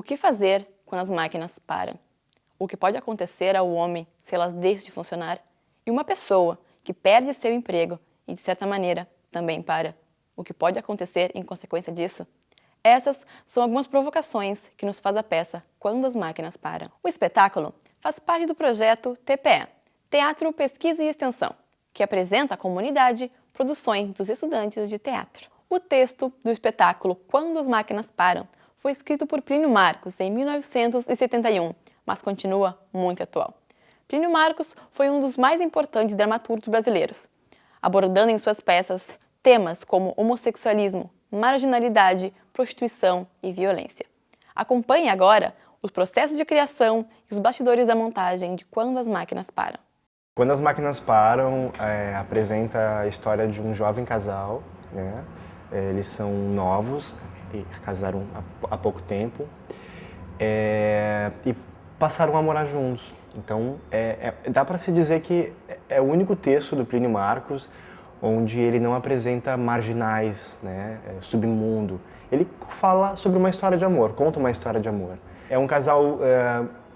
que fazer quando as máquinas param? O que pode acontecer ao homem se elas deixam de funcionar? E uma pessoa que perde seu emprego e, de certa maneira, também para. O que pode acontecer em consequência disso? Essas são algumas provocações que nos faz a peça Quando as Máquinas Param. O espetáculo faz parte do projeto TPE, Teatro, Pesquisa e Extensão, que apresenta à comunidade produções dos estudantes de teatro. O texto do espetáculo Quando as Máquinas Param foi escrito por Plínio Marcos em 1971, mas continua muito atual. Plínio Marcos foi um dos mais importantes dramaturgos brasileiros, abordando em suas peças temas como homossexualismo, marginalidade, prostituição e violência. Acompanhe agora os processos de criação e os bastidores da montagem de Quando as Máquinas Param. Quando as Máquinas Param apresenta a história de um jovem casal, né? Eles são novos, casaram há pouco tempo e passaram a morar juntos. Então, dá para se dizer que é o único texto do Plínio Marcos onde ele não apresenta marginais, né, submundo. Ele fala sobre uma história de amor, conta uma história de amor. É um casal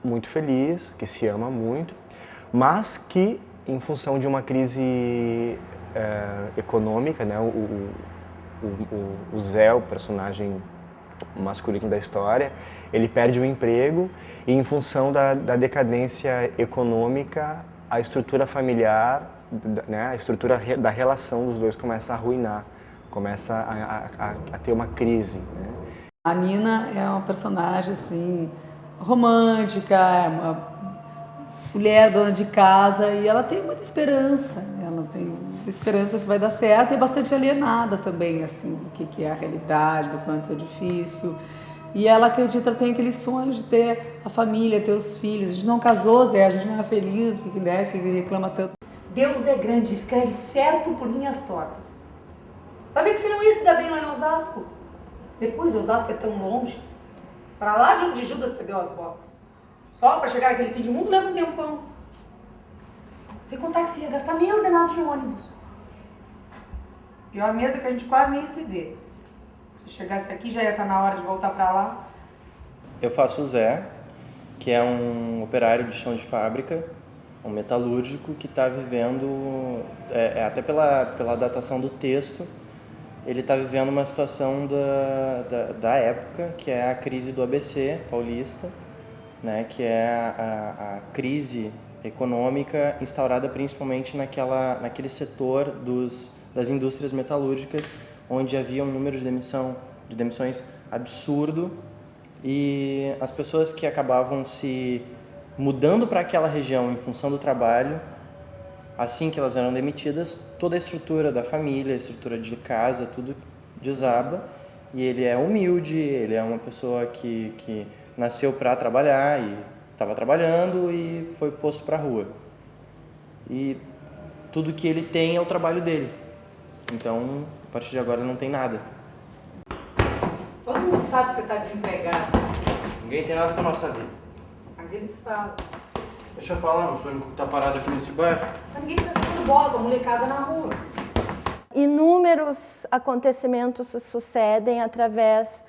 muito feliz, que se ama muito, mas que, em função de uma crise econômica, né, o Zé, o personagem masculino da história, ele perde o emprego e, em função da decadência econômica, a estrutura familiar, né, a estrutura da relação dos dois começa a arruinar, começa a ter uma crise, né? A Nina é uma personagem assim, romântica, é uma mulher dona de casa e ela tem muita esperança, ela tem muita esperança que vai dar certo e é bastante alienada também, assim, do que é a realidade, do quanto é difícil. E ela acredita, ela tem aquele sonho de ter a família, ter os filhos. A gente não casou, Zé, a gente não é feliz, porque né, que ele reclama tanto. Deus é grande, escreve certo por linhas tortas. Vai ver que você não ia se dar bem lá em Osasco. Depois Osasco é tão longe. Pra lá de onde Judas perdeu as botas. Só pra chegar naquele fim de mundo leva um tempão. Sem contar que você ia gastar meio ordenado de ônibus. Pior mesmo é que a gente quase nem ia se ver. Se chegasse aqui já ia estar na hora de voltar pra lá. Eu faço o Zé, que é um operário de chão de fábrica, um metalúrgico que está vivendo, até pela datação do texto, ele está vivendo uma situação da época, que é a crise do ABC paulista, né, que é a crise econômica instaurada principalmente naquele setor das indústrias metalúrgicas, onde havia um número de demissões absurdo e as pessoas que acabavam se mudando para aquela região em função do trabalho, assim que elas eram demitidas, toda a estrutura da família, a estrutura de casa, tudo desaba. E ele é humilde, ele é uma pessoa que nasceu para trabalhar e estava trabalhando e foi posto para a rua. E tudo que ele tem é o trabalho dele. Então, a partir de agora, ele não tem nada. Todo mundo sabe que você está desempregado. Ninguém tem nada para nossa vida. Mas eles falam. Deixa eu falar, não sou o único que tá parado aqui nesse bairro. Mas ninguém tá jogando bola com a molecada na rua. Inúmeros acontecimentos se sucedem através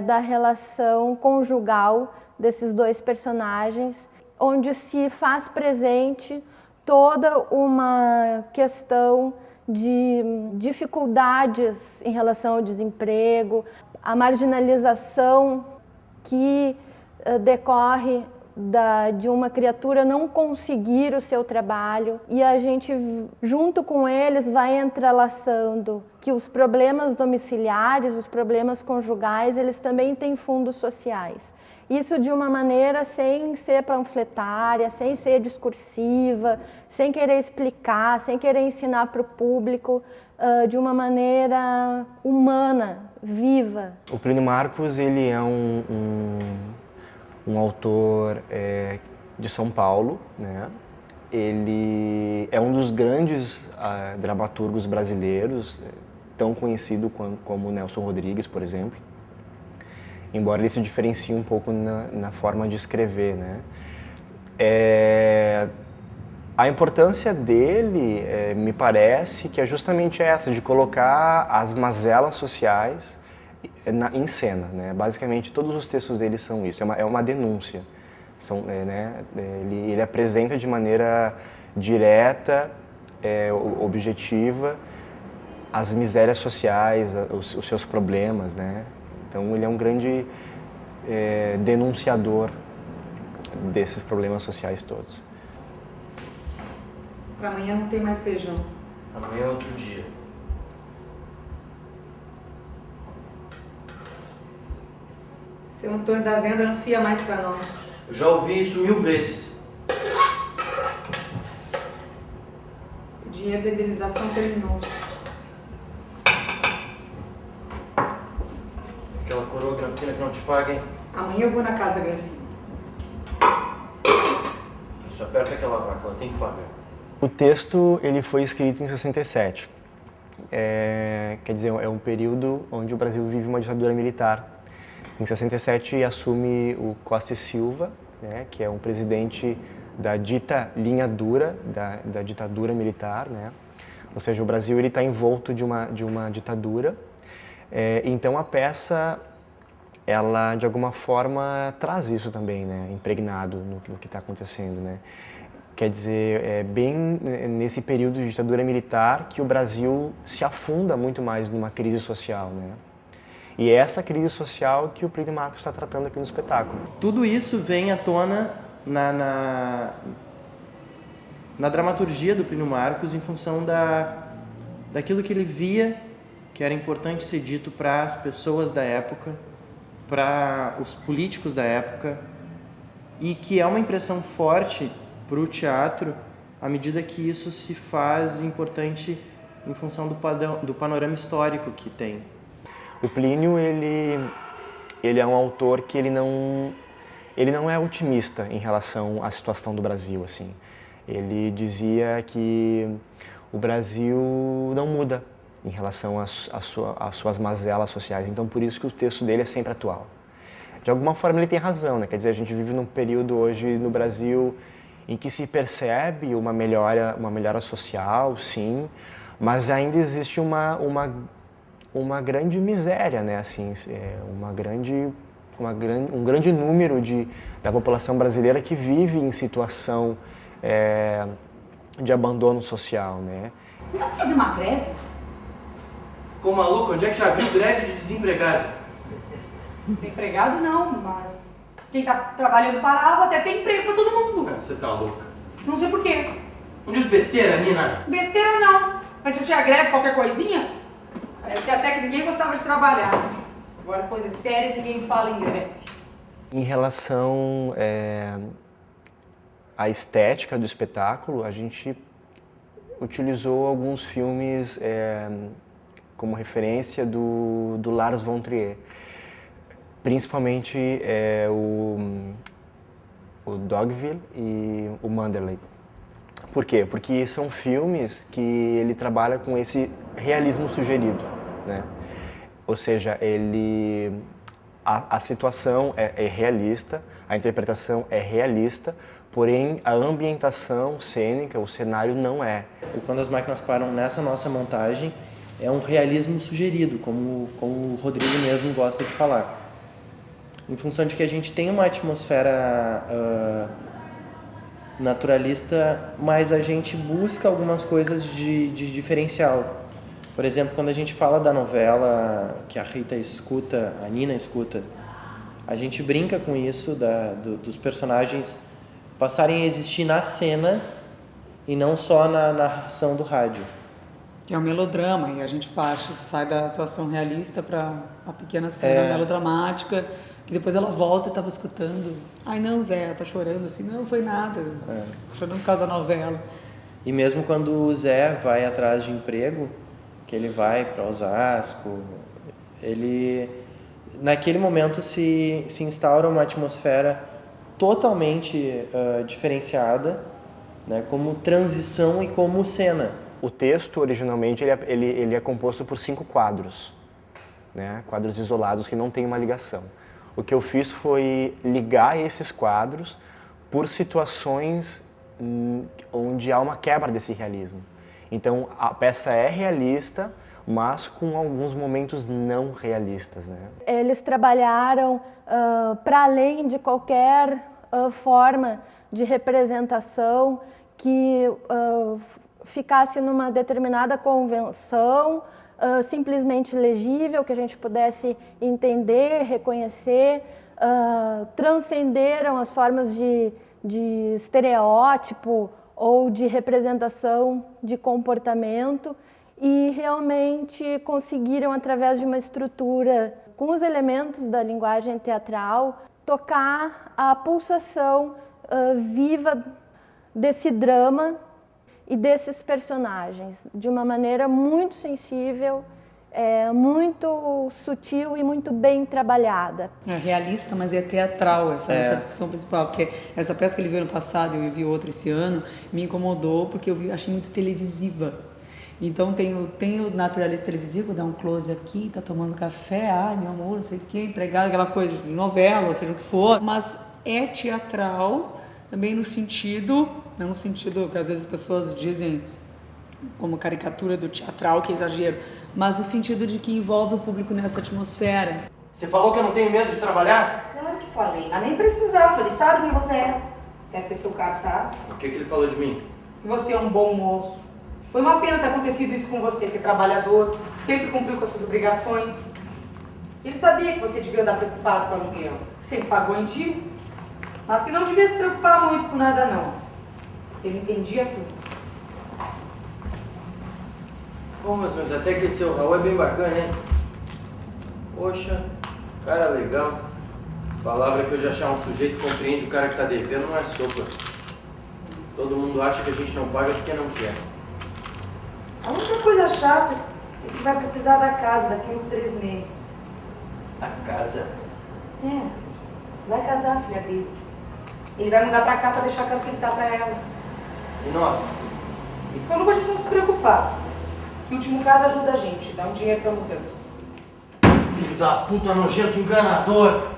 da relação conjugal desses dois personagens, onde se faz presente toda uma questão de dificuldades em relação ao desemprego, a marginalização que decorre de uma criatura não conseguir o seu trabalho, e a gente, junto com eles, vai entrelaçando que os problemas domiciliares, os problemas conjugais, eles também têm fundos sociais. Isso de uma maneira sem ser panfletária, sem ser discursiva, sem querer explicar, sem querer ensinar para o público, de uma maneira humana, viva. O Plínio Marcos, ele é um autor de São Paulo, né? Ele é um dos grandes dramaturgos brasileiros, tão conhecido como Nelson Rodrigues, por exemplo. Embora ele se diferencie um pouco na forma de escrever, né? A importância dele, me parece, que é justamente essa, de colocar as mazelas sociais em cena, né? Basicamente, todos os textos dele são isso, é uma denúncia. Né? Ele apresenta de maneira direta, objetiva, as misérias sociais, os seus problemas, né? Então, ele é um grande denunciador desses problemas sociais todos. Para amanhã não tem mais feijão. Amanhã é outro dia. Seu Antônio da Venda não fia mais para nós. Eu já ouvi isso 1000 vezes. O dinheiro da indenização terminou. Aquela coreografia que não te paga, hein? Amanhã eu vou na casa da Granfina. Só aperta aquela vaca, ela tem que pagar. O texto ele foi escrito em 67. Quer dizer, é um período onde o Brasil vive uma ditadura militar. Em 67 assume o Costa e Silva, né, que é um presidente da dita linha dura da ditadura militar, né? Ou seja, o Brasil ele está envolto de uma ditadura. Então a peça, ela de alguma forma traz isso também, né, impregnado no que está acontecendo, né? Quer dizer, é bem nesse período de ditadura militar que o Brasil se afunda muito mais numa crise social, né? E é essa crise social que o Plínio Marcos está tratando aqui no espetáculo. Tudo isso vem à tona na dramaturgia do Plínio Marcos em função daquilo que ele via que era importante ser dito para as pessoas da época, para os políticos da época, e que é uma impressão forte para o teatro à medida que isso se faz importante em função do panorama histórico que tem. O Plínio, ele é um autor que ele não é otimista em relação à situação do Brasil, assim. Ele dizia que o Brasil não muda em relação às suas mazelas sociais, então por isso que o texto dele é sempre atual. De alguma forma ele tem razão, né? Quer dizer, a gente vive num período hoje no Brasil em que se percebe uma melhora social, sim, mas ainda existe uma grande miséria, né? Assim, um grande número da população brasileira que vive em situação de abandono social, né? Não dá pra fazer uma greve? Ficou maluco? Onde é que já viu greve de desempregado? Desempregado não, mas quem tá trabalhando parava até tem emprego pra todo mundo. Você tá louca. Não sei por quê. Não diz besteira, Nina? Besteira não. Antes tinha greve, qualquer coisinha, parece até que ninguém gostava de trabalhar. Agora coisa séria, ninguém fala em greve. Em relação à estética do espetáculo, a gente utilizou alguns filmes como referência do Lars von Trier. Principalmente o Dogville e o Manderley. Por quê? Porque são filmes que ele trabalha com esse realismo sugerido, né? Ou seja, a situação é realista, a interpretação é realista, porém a ambientação cênica, o cenário não é. E quando as máquinas param nessa nossa montagem, é um realismo sugerido, como o Rodrigo mesmo gosta de falar. Em função de que a gente tem uma atmosfera naturalista, mas a gente busca algumas coisas de diferencial. Por exemplo, quando a gente fala da novela que a Rita escuta, a Nina escuta, a gente brinca com isso, dos personagens passarem a existir na cena e não só na narração do rádio. Que é um melodrama, e a gente sai da atuação realista para a pequena cena melodramática, que depois ela volta e estava escutando. Ai não, Zé, tá chorando assim. Não, foi nada. Chorando por causa da novela. E mesmo quando o Zé vai atrás de emprego, que ele vai para Osasco, ele naquele momento se instaura uma atmosfera totalmente diferenciada, né, como transição e como cena. O texto, originalmente, ele é composto por 5 quadros, né? Quadros isolados que não têm uma ligação. O que eu fiz foi ligar esses quadros por situações onde há uma quebra desse realismo. Então, a peça é realista, mas com alguns momentos não realistas, né? Eles trabalharam para além de qualquer forma de representação que ficasse numa determinada convenção simplesmente legível, que a gente pudesse entender, reconhecer, transcenderam as formas de estereótipo ou de representação de comportamento e realmente conseguiram, através de uma estrutura com os elementos da linguagem teatral, tocar a pulsação viva desse drama e desses personagens, de uma maneira muito sensível, muito sutil e muito bem trabalhada. É realista, mas é teatral essa discussão principal, porque essa peça que ele viu ano passado e eu vi outra esse ano, me incomodou porque eu achei muito televisiva. Então tem o naturalista televisivo, dá um close aqui, tá tomando café, ai meu amor, não sei o que, empregado, aquela coisa de novela, ou seja o que for, mas é teatral também no sentido, não no sentido que às vezes as pessoas dizem como caricatura do teatral, que é exagero, mas no sentido de que envolve o público nessa atmosfera. Você falou que eu não tenho medo de trabalhar? Claro que falei, mas nem precisava, ele sabe quem você é. Quer ter seu cartaz? O que ele falou de mim? Que você é um bom moço. Foi uma pena ter acontecido isso com você, que é trabalhador, sempre cumpriu com as suas obrigações. Ele sabia que você devia andar preocupado com o aluguel, que sempre pagou em dia, mas que não devia se preocupar muito com nada não. Ele entendia tudo. Bom, mas até que esse Raul é bem bacana, hein? Poxa, cara legal. Palavra que eu já achar um sujeito que compreende o cara que tá devendo não é sopa. Todo mundo acha que a gente não paga porque não quer. A única coisa chata é que vai precisar da casa daqui uns 3 meses. A casa? Vai casar a filha dele. Ele vai mudar pra cá pra deixar a casa que ele tá pra ela. E nós? Ele falou pra gente não se preocupar. Que o último caso ajuda a gente, dá um dinheiro pra mudança. Filho da puta, nojento, enganador!